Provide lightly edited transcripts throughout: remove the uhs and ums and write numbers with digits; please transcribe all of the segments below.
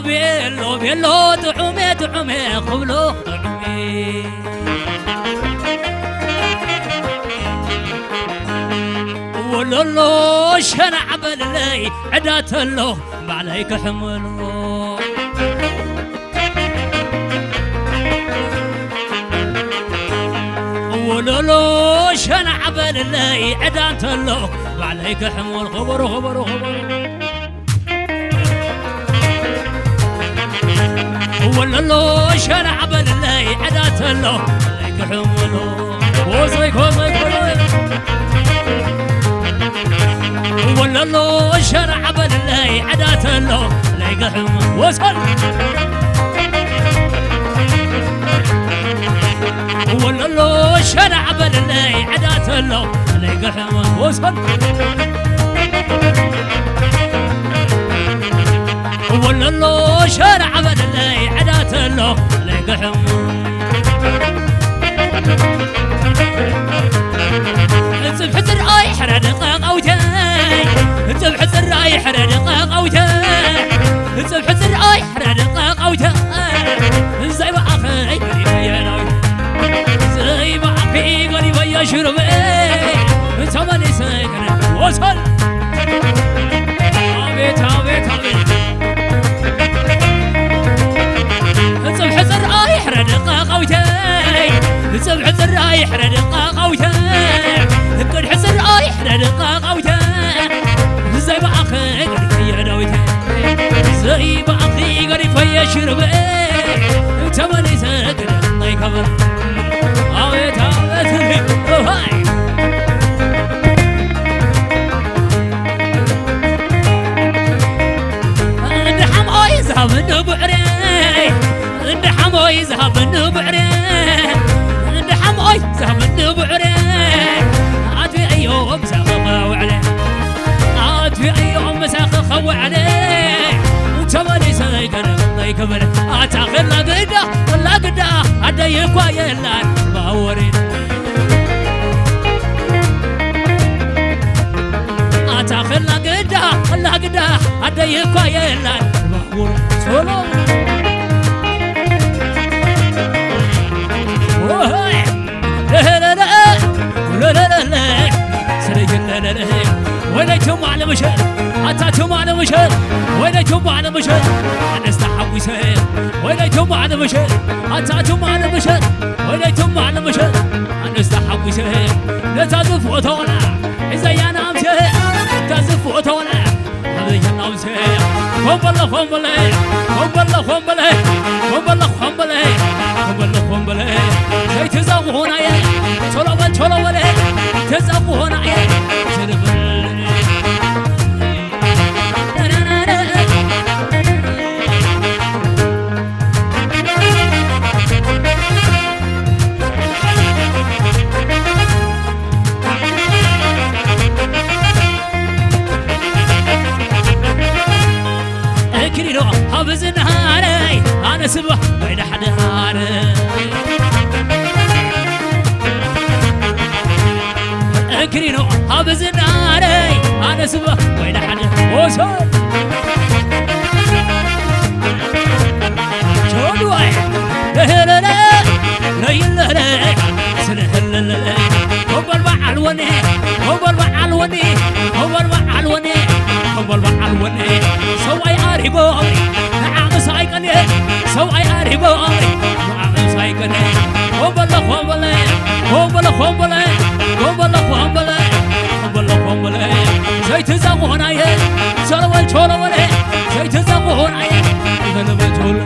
بيلو بيلو دعومي دعومي قبلو دعومي ولولو شنع باللي عدات له بعليك حملو ولولو شنع باللي عدات له بعليك حمل خبر خبر خبر ولولو شنع باللي عدات له بعليك حملو وصيك وصيك ولولو شنع باللي عدات له بعليك حمل وصل ولولو شنع باللي عدات له بعليك حمل وصل ولولو شنع باللي عدات له بعليك حمل انزل حزر اي حرق اوتاي انزل حزر اي حرق اوتاي انزل حزر اي حرق اوتاي زي ما اخي قريب يا ناوي زي ما اخي قريب يا شربي انت ماني ساكن وصل ابيت ابيت ابيت انزل حزر اي حرق اوتاي انزل حزر اي حرق اوتاي كل حزر اي حرق اوتاي زي ما اخي قريب يا ناوي زي ما اخي قريب يا شربي انت ماني ساكن الله يكبر ابيت ابيت هاي اندحم اي ذهب النبعري اندحم اي ذهب النبعري اندحم اي ذهب النبعري عاد في اي يوم ساخ عليه عاد في اي يوم ساخ عليه انت ماني ساكن الله يكبر اتاخر لا قدا ولا قدا عدي كوايلان باورين اتاخر لا قدا ولا قدا عدي كوايلان باورين سولو وهاي لا لا لا لا لا لا سريج لا لا لا وينكم على مشهد أتاتم على مشهد وينكم على مشهد أنا استحب وسهل وينكم على مشهد أتاتم على مشهد وينكم على مشهد أنا استحب وسهل لا تزف وتونا إذا أنا أمشي تزف وتونا هذا أنا أمشي قم بالله قم بالله قم بالله قم بالله قم بالله قم بالله قم بالله قم بالله زي تزوجونا يا شلون شلون تزوجونا يا حافظ نهاري أنا سبح وين حد هاري أكرينو حافظ نهاري أنا سبح وين حد وصل شو واحد لا لا لا لا لا سنه لا لا هو المع الوني هو المع الوني هو المع الوني هو المع الوني سوي عاربو عام سايكني سوي عاربو عام سايكني هو بالله هو بالله هو بالله هو بالله هو بالله هو بالله هو بالله هو بالله زي تزوجنا يا شلون شلون زي تزوجنا يا إذا بتقول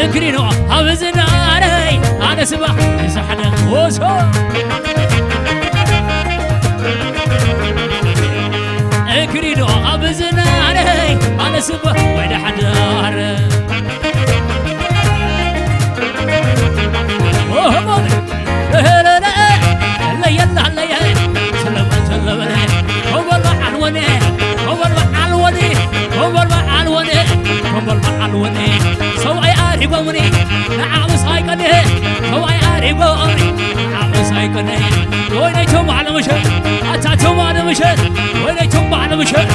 أكرينو حافظ ناري أنا سبح يسحنا وصو أكرينو حافظ ناري أنا سبح وين حدار وهو ماضي لا لا لا يلا لا يلا سلم سلم هو المعلوني هو المعلوني هو كوني سواي أريبوني نعم سايكني سواي أريبوني نعم سايكني وينكم على مشهد أتاتم على مشهد وينكم على مشهد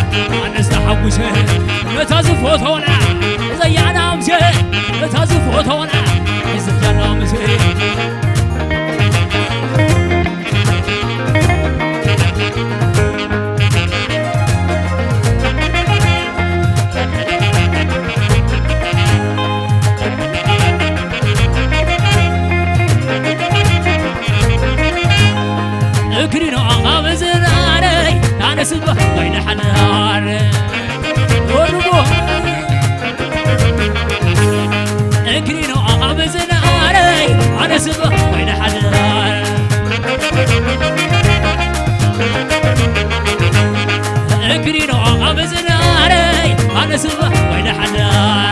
أنا استحوشه نتازفوا ثونا زي أنا مشهد نتازفوا ثونا زي أنا مشهد اكرينو غامزن علي انا سبه بين حنار وربو اكرينو غامزن علي انا سبه بين حنار اكرينو غامزن علي انا سبه بين حنار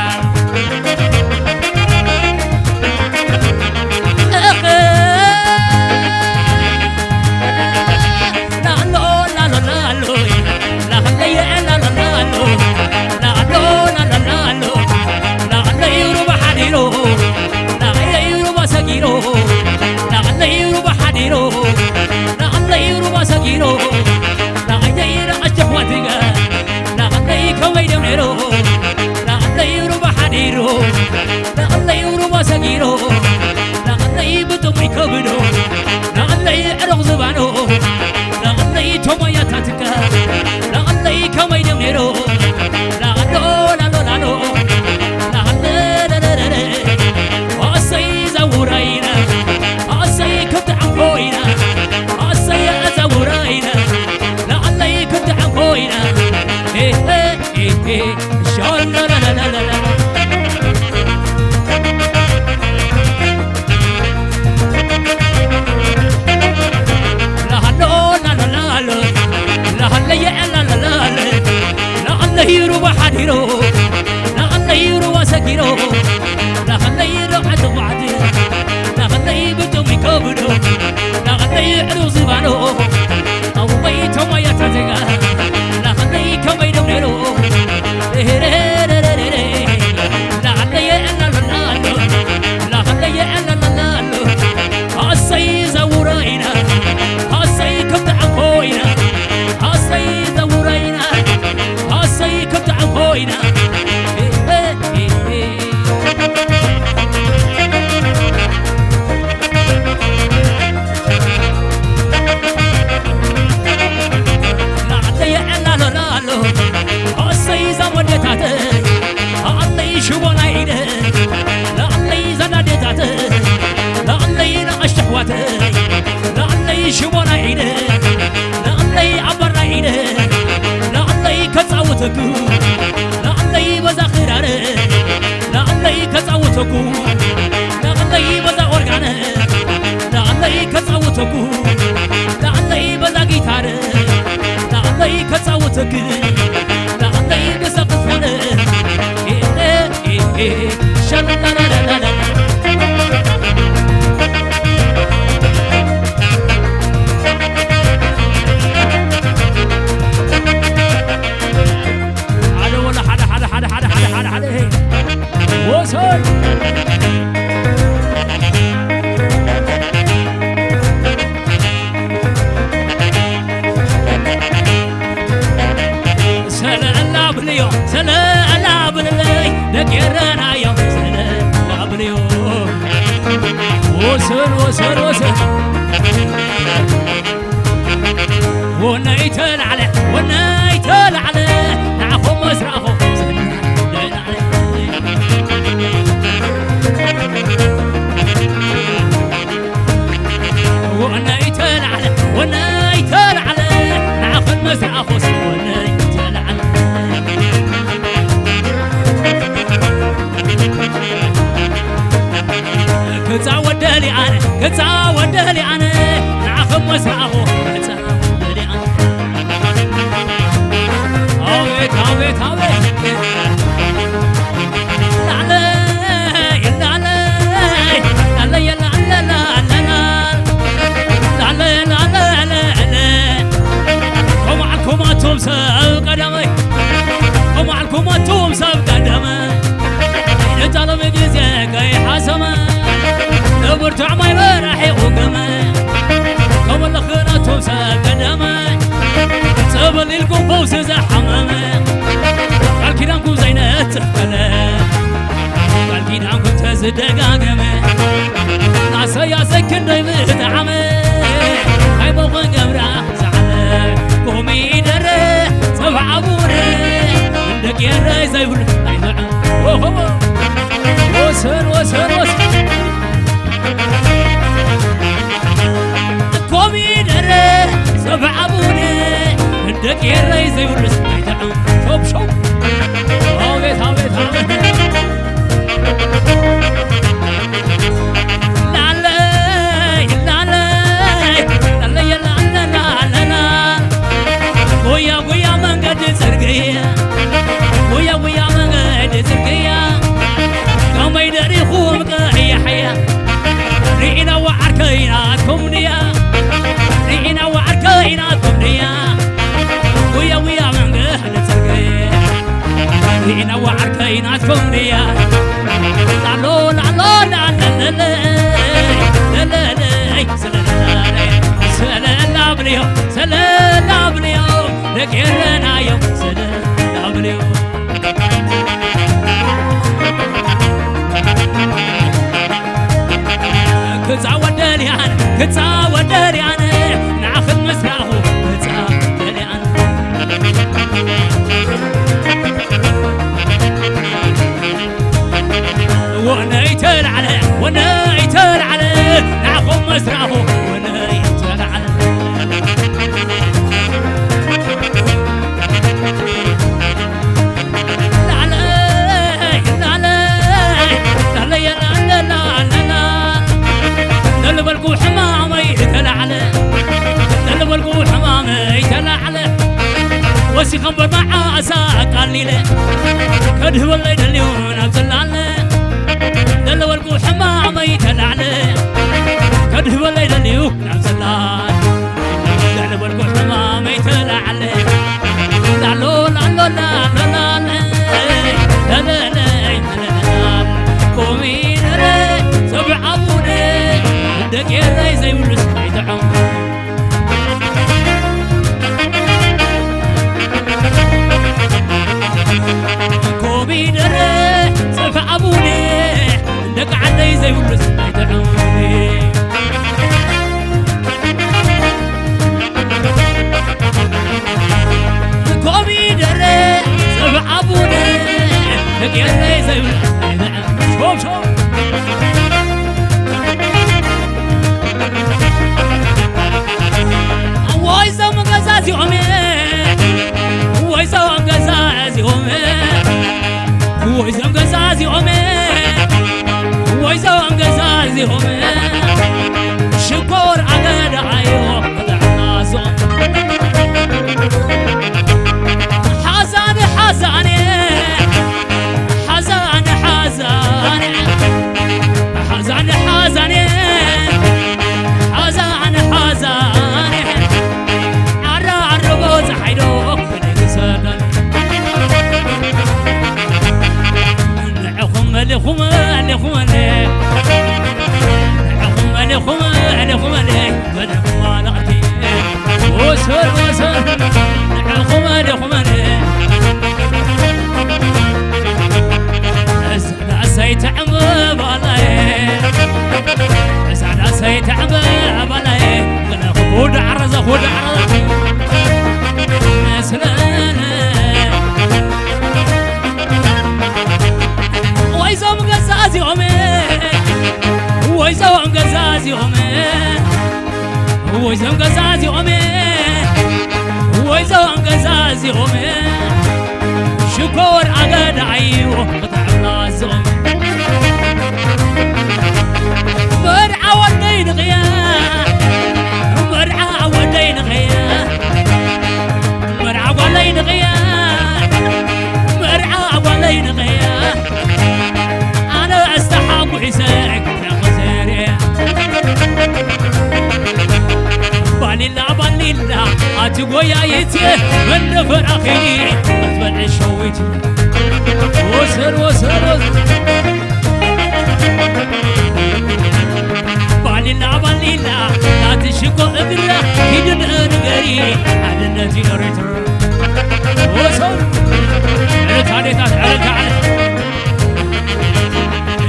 سب قدمي ومعكم أنتم سب قدمي مرتع ما يراحي وقمة قبل خيراتهم سقدمة سبل القفوس زحمة قال كيدانكو زينة تختلة قال كيدانكو تزدقاقمة ناسا يا سكن دايمة تعمة هاي موقن قبرة زعلة قومي درة سبع أبورة عندك يا راي زي بل هاي نعم وسر وسر وسر قومي درة سبع أبورة عندك يا راي زي بل هاي نعم شوف شوف هاويت هاويت هاويت ويا ويا مقعد سرقيا قام يدري خومك يا حيا رينا وعركيناتكم نيا رينا وعركيناتكم نيا ويا ويا مقعد سرقيا رينا وعركيناتكم نيا لالو لالو لا لا لا لا لا سلام بنيو سلام بنيو لكيرنا يوم سلام بنيو كتسا ودريان ناخذ مسراحو كتسا ودريان ونيتر على ناخذ مسراحو ونيتر على دلبلقو حمامي تلعله دلبلقو حمامي تلعله وسي خبر مع عساك قليله كده والله دليون ابزلاله دلبلقو حمامي تلعله كده والله دليون ابزلاله دلبلقو حمامي تلعله لالو لالو لا لا لا لا لا قومي سبع ابوني دق يا راي زي ولس يدعم كوبي دري سبع ابوني دق علي زي ولس يدعم كوبي دري سبع ابوني دق يا راي زي ولس يدعم شوف شوف ويسام غزازي عمي ويسام غزازي عمي ويسام غزازي عمي ويسام غزازي عمي شكور عقد عيو قطعنا زون حزان حزاني حزان حزاني حزان حزاني حزان حزاني عربوز حيدو بنسدن نعخم لخم لخم لخم لخم لخم بدم والغتي وسر وسر نعخم لخم اسعد سيتعب بالله اسعد سيتعب بالله خود عرزه خود عرزه ويزوم قزازي عمي ويزوم قزازي عمي ويزوم قزازي عمي ويزوم قزازي عمي شكور عقد عيو قطع لازم مرعى ودين غياب مرعى ودين غياب مرعى ولين غياب مرعى ولين غياب أنا أستحق عساك يا خزيري بالله بالله أتقوى يا يتي من فراخي أتبع شويتي وسر وسر وسر بالله بالله لا تشكو إبرة كيدن أرجري عدنتي أريتر وصل التاريخات على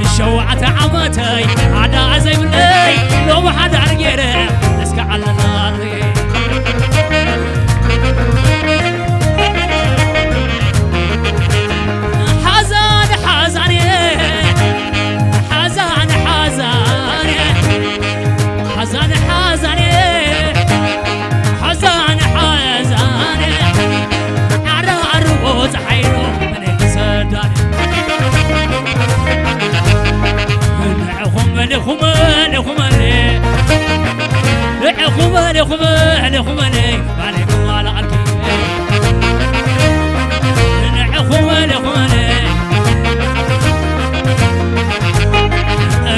الشوعة عمتي عدا زي مني لو ما حد عرجيره اسكع على ناري حزان حزان حزان حزان حزان حزان حزان حزان على الروز حيرو من السدان خمالي خمالي خمالي خمالي خمالي خمالي عليكم على أركي خمالي خمالي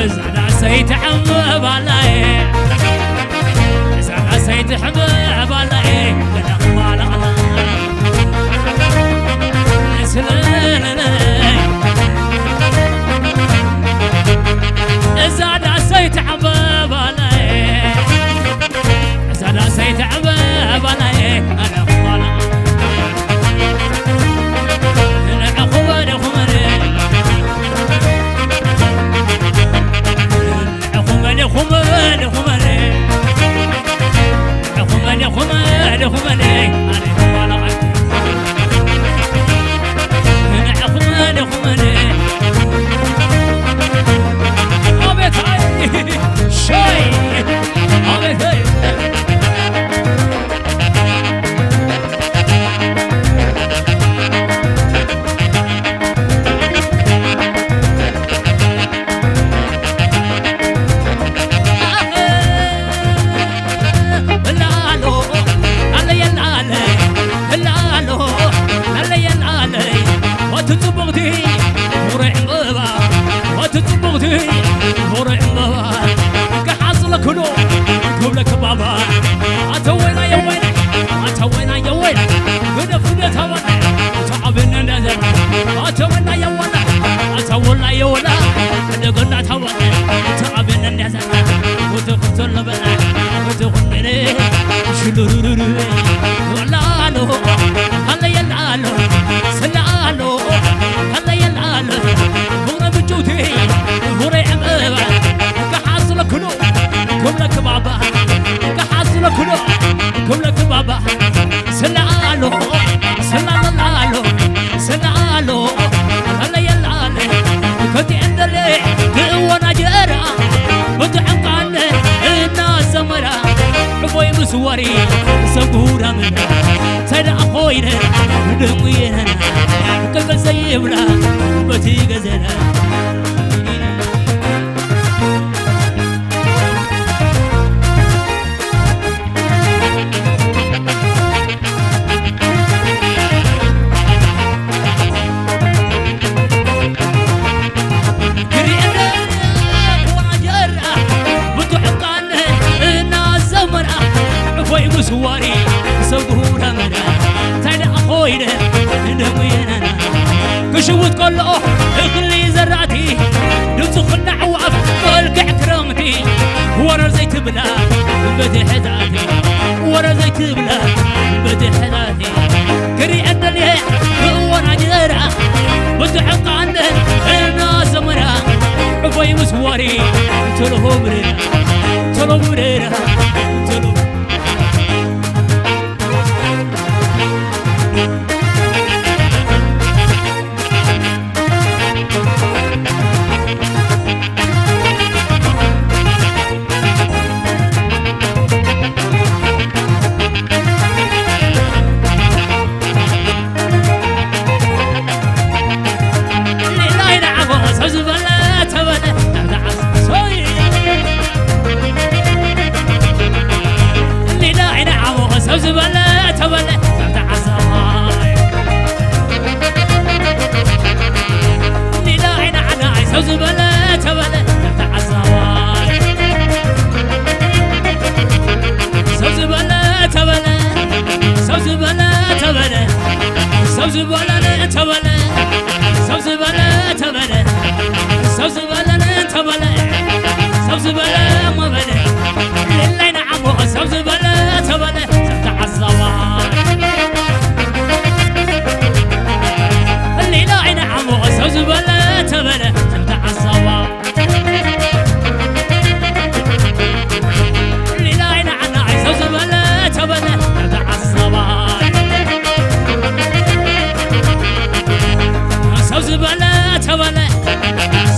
زعنا سيت حمد بالله زعنا سيت حمد بالله لكم على الله زاد سيت عباب علي زاد سيت عباب علي انا خمالة انا خمالة خمالة خمالة خمالة خمالة خمالة خمالة انا خمالة انا خمالة خمالة شاي أبي كلو كلك بابا أتوينا يا وين أتوينا يا وين كنا كنا توانا تعبنا نزل أتوينا يا وين أتوينا يا وين كنا توانا تعبنا نزل وتقتل بنا وتغني شلورورو ولا لو هلا يلا لو سلا لو هلا يلا لو بغنا بجوتي بغنا عمبا كحاصل كلو كلك بابا كحاصل كلو كلك بابا سلالو سلالو سلالو هلا يلا كنت عندلي وانا جرا بدعم قال الناس مرا ابوي مسوري سبورا من سيد اخوينا دمينا كل سيبنا بتي غزنا مسواري سبورا منا تايد أخوينا ندمينا كشوت كله اخلي زرعتي نمسخ النعواف والقع كرامتي ورا زيت بلا بدي حذاتي ورا زيت بلا بدي حذاتي كري أن اللي ورا جرا بدعق عنه الناس مرا عفوي مسواري تلو مريرا تلو مريرا تلو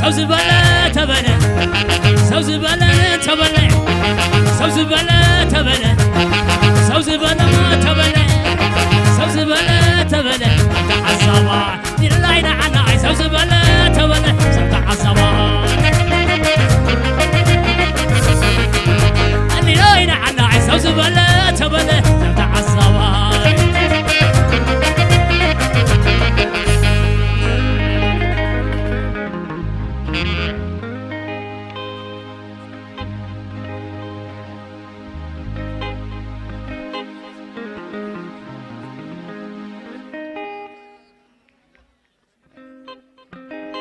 ሰው ዝበለ ተበለ ሰው ዝበለ ተበለ ሰው ዝበለ